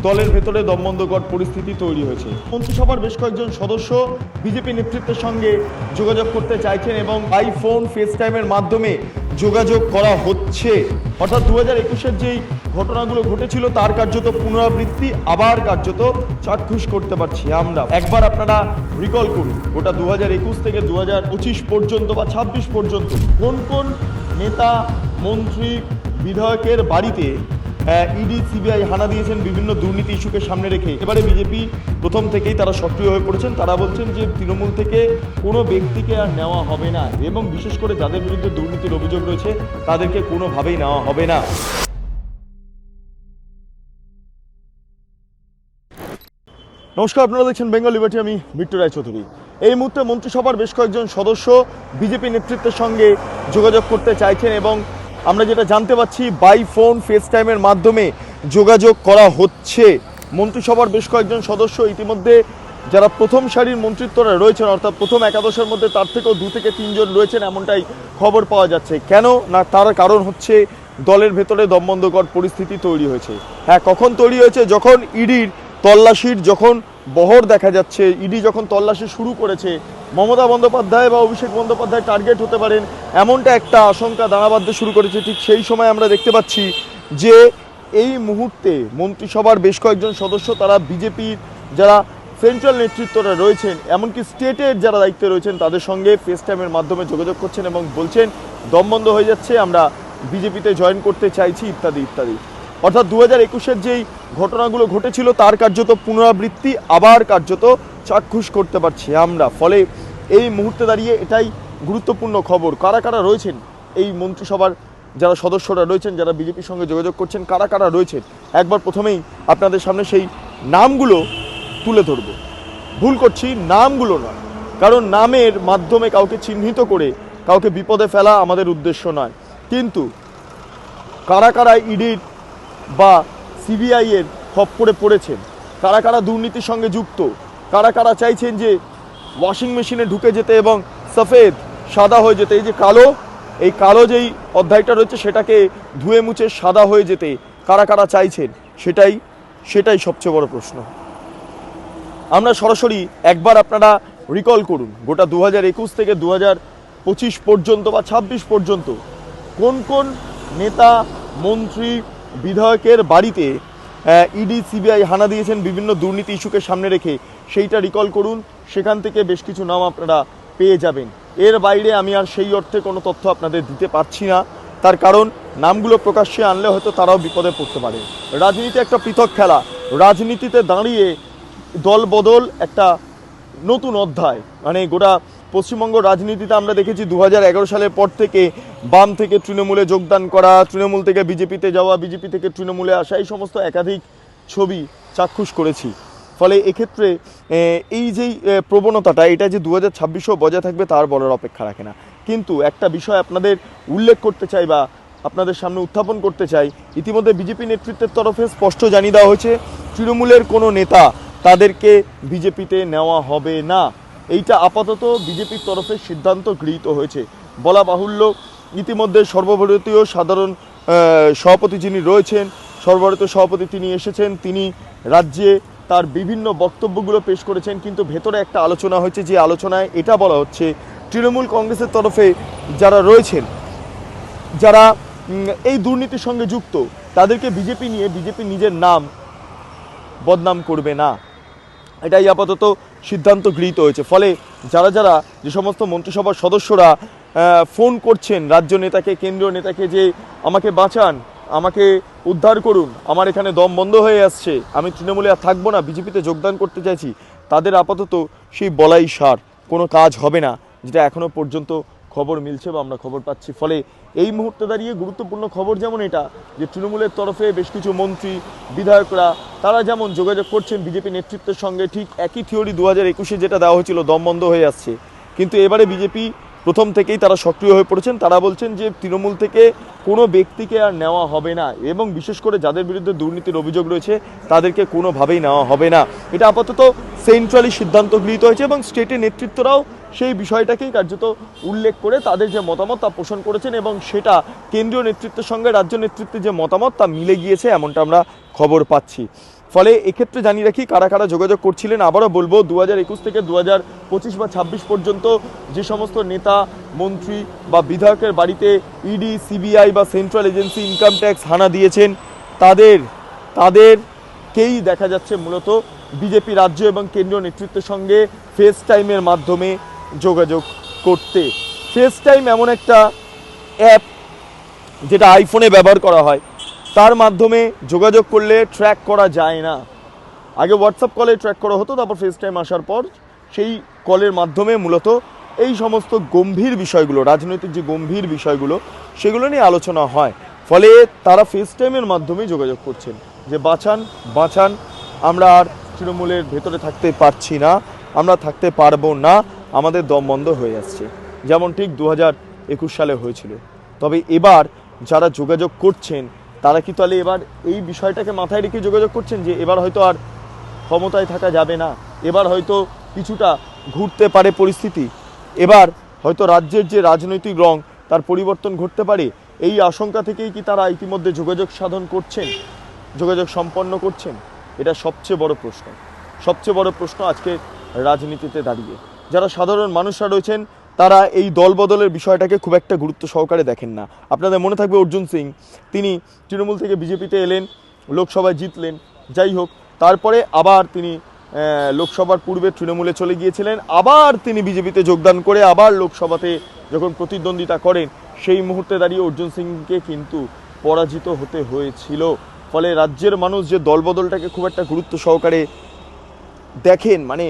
দলের ভেতরে দমবন্ধকর পরিস্থিতি তৈরি হয়েছে। মন্ত্রিসভার বেশ কয়েকজন সদস্য বিজেপি নেতৃত্বের সঙ্গে যোগাযোগ করতে চাইছেন এবং বাই ফোন ফেস টাইমের মাধ্যমে যোগাযোগ করা হচ্ছে। অর্থাৎ 2021-এর যেই ঘটনাগুলো ঘটেছিল তার কার্যত পুনরাবৃত্তি আবার কার্যত চাক্ষুষ করতে পারছি আমরা। একবার আপনারা রিকল করুন, গোটা 2021 থেকে 2025 পর্যন্ত বা 26 পর্যন্ত কোন কোন নেতা, মন্ত্রী, বিধায়কের বাড়িতে ইডি সিবিআই হানা দিয়েছেন বিভিন্ন দুর্নীতি ইস্যুকে সামনে রেখে। এবারে বিজেপি প্রথম থেকেই তারা সক্রিয় হয়ে পড়েছেন। তারা বলছেন যে তৃণমূল থেকে কোনো ব্যক্তিকে আর নেওয়া হবে না এবং বিশেষ করে যাদের বিরুদ্ধে দুর্নীতির অভিযোগ রয়েছে তাদেরকে কোনোভাবেই নেওয়া হবে না। নমস্কার, আপনারা দেখছেন বেঙ্গল লিবার্টি, আমি বিট্টু রায়চৌধুরী। এই মুহূর্তে মন্ত্রিসভার বেশ কয়েকজন সদস্য বিজেপি নেতৃত্বের সঙ্গে যোগাযোগ করতে চাইছেন এবং আমরা যেটা জানতে পারছি বাই ফোন ফেস টাইমের মাধ্যমে যোগাযোগ করা হচ্ছে। মন্ত্রিসভার বেশ কয়েকজন সদস্য ইতিমধ্যে যারা প্রথম সারির মন্ত্রিত্বরা রয়েছেন, অর্থাৎ প্রথম একাদশের মধ্যে তার থেকেও 2 থেকে 3 জন রয়েছেন এমনটাই খবর পাওয়া যাচ্ছে। কেন না, তার কারণ হচ্ছে দলের ভেতরে দমবন্ধকর পরিস্থিতি তৈরি হয়েছে। হ্যাঁ, কখন তৈরি হয়েছে? যখন ইডির তল্লাশির যখন বহর দেখা যাচ্ছে, ইডি যখন তল্লাশি শুরু করেছে, মমতা বন্দ্যোপাধ্যায় বা অভিষেক বন্দ্যোপাধ্যায় টার্গেট হতে পারেন এমনটা একটা আশঙ্কা দানা বাঁধতে শুরু করেছে। ঠিক সেই সময় আমরা দেখতে পাচ্ছি যে এই মুহূর্তে মন্ত্রিসভার বেশ কয়েকজন সদস্য তারা বিজেপির যারা সেন্ট্রাল নেতৃত্বরা রয়েছেন, এমনকি স্টেটের যারা দায়িত্বে রয়েছেন তাদের সঙ্গে ফেস টাইমের মাধ্যমে যোগাযোগ করছেন এবং বলছেন দম বন্ধ হয়ে যাচ্ছে, আমরা বিজেপিতে জয়েন করতে চাইছি ইত্যাদি ইত্যাদি। অর্থাৎ 2021-এর যেই ঘটনাগুলো ঘটেছিল তার কার্যত পুনরাবৃত্তি আবার কার্যত চাক্ষুষ করতে পারছি আমরা। ফলে এই মুহূর্তে দাঁড়িয়ে এটাই গুরুত্বপূর্ণ খবর। কারা কারা রয়েছেন এই মন্ত্রিসভার যারা সদস্যরা রয়েছেন, যারা বিজেপির সঙ্গে যোগাযোগ করছেন, কারা কারা রয়েছেন একবার প্রথমেই আপনাদের সামনে সেই নামগুলো তুলে ধরব। ভুল করছি, নামগুলো নয়, কারণ নামের মাধ্যমে কাউকে চিহ্নিত করে কাউকে বিপদে ফেলা আমাদের উদ্দেশ্য নয়, কিন্তু কারা কারা ইডির বা সিবিআই এর খপ্পরে পড়েছেন, কারা কারা দুর্নীতির সঙ্গে যুক্ত, কারা কারা চাইছেন যে ওয়াশিং মেশিনে ঢুকে যেতে এবং সফেদ সাদা হয়ে যেতে, এই যে কালো, এই কালো যেই অধ্যায়টা রয়েছে সেটাকে ধুয়ে মুছে সাদা হয়ে যেতে কারা কারা চাইছেন, সেটাই সবচেয়ে বড় প্রশ্ন। আমরা সরাসরি একবার আপনারা রিকল করুন, গোটা 2021 থেকে 2025 পর্যন্ত বা 26 পর্যন্ত কোন কোন নেতা, মন্ত্রী, বিধায়কের বাড়িতে ইডি সিবিআই হানা দিয়েছেন বিভিন্ন দুর্নীতি ইস্যুকে সামনে রেখে, সেইটা রিকল করুন। সেখান থেকে বেশ কিছু নাম আপনারা পেয়ে যাবেন। এর বাইরে আমি আর সেই অর্থে কোনো তথ্য আপনাদের দিতে পারছি না, তার কারণ নামগুলো প্রকাশ্যে আনলে হয়তো তারাও বিপদে পড়তে পারে। রাজনীতি একটা পৃথক খেলা, রাজনীতিতে দাঁড়িয়ে দল বদল একটা নতুন অধ্যায়। মানে গোটা পশ্চিমবঙ্গ রাজনীতিতে আমরা দেখেছি 2011 সালের পর থেকে বাম থেকে তৃণমূলে যোগদান করা, তৃণমূল থেকে বিজেপিতে যাওয়া, বিজেপি থেকে তৃণমূলে আসা, এই সমস্ত একাধিক ছবি চাক্ষুষ করেছি। ফলে এক্ষেত্রে এই যেই প্রবণতাটা, এটা যে 2026-ও বজায় থাকবে তার বলার অপেক্ষা রাখে না। কিন্তু একটা বিষয় আপনাদের উল্লেখ করতে চাই বা আপনাদের সামনে উত্থাপন করতে চাই, ইতিমধ্যে বিজেপি নেতৃত্বের তরফে স্পষ্ট জানিয়ে দেওয়া হয়েছে তৃণমূলের কোনো নেতা তাদেরকে বিজেপিতে নেওয়া হবে না। এইটা আপাতত বিজেপির তরফে সিদ্ধান্ত গৃহীত হয়েছে। বলা বাহুল্য, ইতিমধ্যে সর্বভারতীয় সাধারণ সভাপতি যিনি রয়েছেন, সর্বভারতীয় সভাপতি তিনি এসেছেন, তিনি রাজ্যে তার বিভিন্ন বক্তব্যগুলো পেশ করেছেন, কিন্তু ভেতরে একটা আলোচনা হয়েছে, যে আলোচনায় এটা বলা হচ্ছে তৃণমূল কংগ্রেসের তরফে যারা রয়েছেন, যারা এই দুর্নীতির সঙ্গে যুক্ত, তাদেরকে বিজেপি নিজের নাম বদনাম করবে না, এটাই আপাতত সিদ্ধান্ত গৃহীত হয়েছে। ফলে যারা যারা যে সমস্ত মন্ত্রিসভার সদস্যরা ফোন করছেন রাজ্য নেতাকে, কেন্দ্রীয় নেতাকে, যে আমাকে বাঁচান, আমাকে উদ্ধার করুন, আমার এখানে দম বন্ধ হয়ে আসছে, আমি তৃণমূলে আর থাকবো না, বিজেপিতে যোগদান করতে চাইছি, তাদের আপাতত সেই বলাই সার, কোনো কাজ হবে না, যেটা এখনও পর্যন্ত খবর মিলছে বা আমরা খবর পাচ্ছি। ফলে এই মুহূর্তে দাঁড়িয়ে গুরুত্বপূর্ণ খবর যেমন এটা, যে তৃণমূলের তরফে বেশ কিছু মন্ত্রী, বিধায়করা তারা যেমন যোগাযোগ করছেন বিজেপি নেতৃত্বের সঙ্গে, ঠিক একই থিওরি 2021-এ যেটা দেওয়া হয়েছিল দম বন্ধ হয়ে আসছে, কিন্তু এবারে বিজেপি প্রথম থেকেই তারা সক্রিয় হয়ে পড়েছেন। তারা বলছেন যে তৃণমূল থেকে কোনো ব্যক্তিকে আর নেওয়া হবে না এবং বিশেষ করে যাদের বিরুদ্ধে দুর্নীতির অভিযোগ রয়েছে তাদেরকে কোনোভাবেই নেওয়া হবে না। এটা আপাতত সেন্ট্রালি সিদ্ধান্ত গৃহীত হয়েছে এবং স্টেটের নেতৃত্বরাও সেই বিষয়টাকেই কার্যত উল্লেখ করে তাদের যে মতামত তা পোষণ করেছেন এবং সেটা কেন্দ্রীয় নেতৃত্বের সঙ্গে রাজ্য নেতৃত্বের যে মতামত তা মিলে গিয়েছে, এমনটা আমরা খবর পাচ্ছি। ফলে এক্ষেত্রে জানিয়ে রাখি কারা কারা যোগাযোগ করছিলেন। আবারও বলবো 2021 থেকে 2025 বা 26 পর্যন্ত যে সমস্ত নেতা মন্ত্রী বা বিধায়কের বাড়িতে ইডি সিবিআই বা সেন্ট্রাল এজেন্সি ইনকাম ট্যাক্স হানা দিয়েছেন তাদেরকেই দেখা যাচ্ছে মূলত বিজেপি রাজ্য এবং কেন্দ্রীয় নেতৃত্বের সঙ্গে ফেস টাইমের মাধ্যমে যোগাযোগ করতে। ফেস টাইম এমন একটা অ্যাপ যেটা আইফোনে ব্যবহার করা হয়, তার মাধ্যমে যোগাযোগ করলে ট্র্যাক করা যায় না। আগে হোয়াটসঅ্যাপ কলে ট্র্যাক করা হতো, তারপর ফেস টাইম আসার পর সেই কলের মাধ্যমে মূলত এই সমস্ত গম্ভীর বিষয়গুলো, রাজনৈতিক যে গম্ভীর বিষয়গুলো সেগুলো নিয়ে আলোচনা হয়। ফলে তারা ফেস টাইমের মাধ্যমে যোগাযোগ করছেন যে বাঁচান, আমরা আর তৃণমূলের ভেতরে থাকতে পারছি না, আমরা থাকতে পারবো না, আমাদের দম বন্ধ হয়ে আসছে, যেমন ঠিক 2021 সালে হয়েছিল। তবে এবার যারা যোগাযোগ করছেন তারা কি তাহলে এবার এই বিষয়টাকে মাথায় রেখে যোগাযোগ করছেন যে এবার হয়তো আর ক্ষমতায় থাকা যাবে না, এবার হয়তো কিছুটা ঘুরতে পারে পরিস্থিতি, এবার হয়তো রাজ্যের যে রাজনৈতিক রং তার পরিবর্তন ঘটতে পারে, এই আশঙ্কা থেকেই কি তারা ইতিমধ্যে যোগাযোগ সাধন করছেন, যোগাযোগ সম্পন্ন করছেন? এটা সবচেয়ে বড় প্রশ্ন আজকে রাজনীতিতে দাঁড়িয়ে। যারা সাধারণ মানুষরা রয়েছেন তারা এই দলবদলের বিষয়টাকে খুব একটা গুরুত্ব সহকারে দেখেন না। আপনাদের মনে থাকবে অর্জুন সিং, তিনি তৃণমূল থেকে বিজেপিতে এলেন, লোকসভায় জিতলেন, যাই হোক, তারপরে আবার তিনি লোকসভার পূর্বে তৃণমূলে চলে গিয়েছিলেন, আবার তিনি বিজেপিতে যোগদান করে আবার লোকসভাতে যখন প্রতিদ্বন্দ্বিতা করেন সেই মুহূর্তে দাঁড়িয়ে অর্জুন সিংকে কিন্তু পরাজিত হতে হয়েছিল। ফলে রাজ্যের মানুষ যে দলবদলটাকে খুব একটা গুরুত্ব সহকারে দেখেন, মানে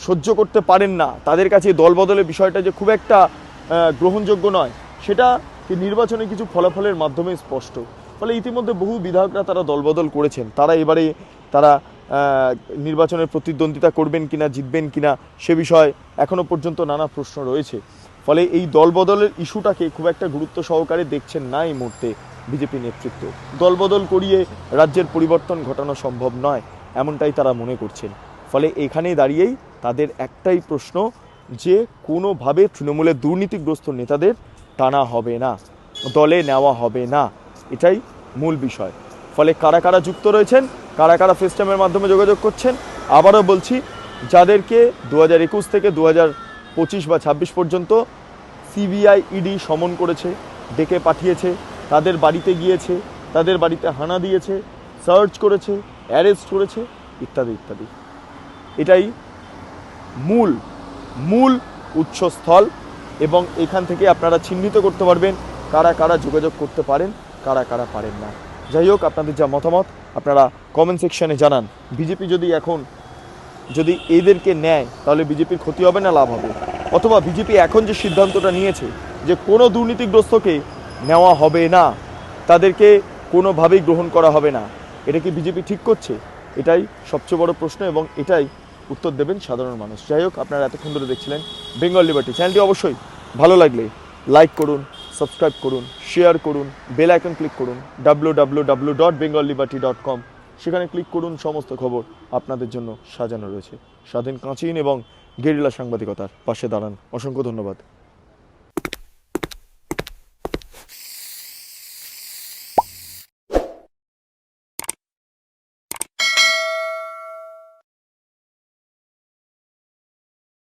সহ্য করতে পারেন না, তাদের কাছে দলবদলের বিষয়টা যে খুব একটা গ্রহণযোগ্য নয়, সেটা নির্বাচনে কিছু ফলাফলের মাধ্যমে স্পষ্ট। ফলে ইতিমধ্যে বহু বিধায়করা তারা দলবদল করেছেন, তারা এবারে নির্বাচনের প্রতিদ্বন্দ্বিতা করবেন কিনা, জিতবেন কিনা সে বিষয়ে এখনো পর্যন্ত নানা প্রশ্ন রয়েছে। ফলে এই দলবদলের ইস্যুটাকে খুব একটা গুরুত্ব সহকারে দেখছেন না এই মুহূর্তে বিজেপি নেতৃত্ব। দলবদল করিয়ে রাজ্যের পরিবর্তন ঘটানো সম্ভব নয়, এমনটাই তারা মনে করছেন। ফলে এখানেই দাঁড়িয়েই তাদের একটাই প্রশ্ন যে কোনোভাবে তৃণমূলের দুর্নীতিগ্রস্ত নেতাদের টানা হবে না, দলে নেওয়া হবে না, এটাই মূল বিষয়। ফলে কারা কারা যুক্ত রয়েছেন, কারা কারা ফেস টাইমের মাধ্যমে যোগাযোগ করছেন, আবারও বলছি, যাদেরকে 2021 থেকে 2025 বা 26 পর্যন্ত সিবিআই ইডি সমন করেছে, ডেকে পাঠিয়েছে, তাদের বাড়িতে গিয়েছে, তাদের বাড়িতে হানা দিয়েছে, সার্চ করেছে, অ্যারেস্ট করেছে, ইত্যাদি ইত্যাদি, এটাই মূল উৎসস্থল। এবং এখান থেকে আপনারা চিহ্নিত করতে পারবেন কারা কারা যোগাযোগ করতে পারেন, কারা কারা পারেন না। যাই হোক, আপনাদের যা মতামত আপনারা কমেন্ট সেকশনে জানান। বিজেপি যদি এদেরকে নেয় তাহলে বিজেপির ক্ষতি হবে না লাভ হবে? অথবা বিজেপি এখন যে সিদ্ধান্তটা নিয়েছে যে কোনো দুর্নীতিগ্রস্তকে নেওয়া হবে না, তাদেরকে কোনোভাবেই গ্রহণ করা হবে না, এটা কি বিজেপি ঠিক করছে? এটাই সবচেয়ে বড় প্রশ্ন এবং এটাই উত্তর দেবেন সাধারণ মানুষ। যাই হোক, আপনারা এতক্ষণ ধরে দেখছিলেন বেঙ্গল লিবার্টি। চ্যানেলটি অবশ্যই ভালো লাগলে লাইক করুন, সাবস্ক্রাইব করুন, শেয়ার করুন, বেল আইকন ক্লিক করুন, www.bengalliberty.com, সেখানে ক্লিক করুন। সমস্ত খবর আপনাদের জন্য সাজানো রয়েছে। স্বাধীন কাঁচিন এবং গেরিলা সাংবাদিকতার পাশে দাঁড়ান। অসংখ্য ধন্যবাদ।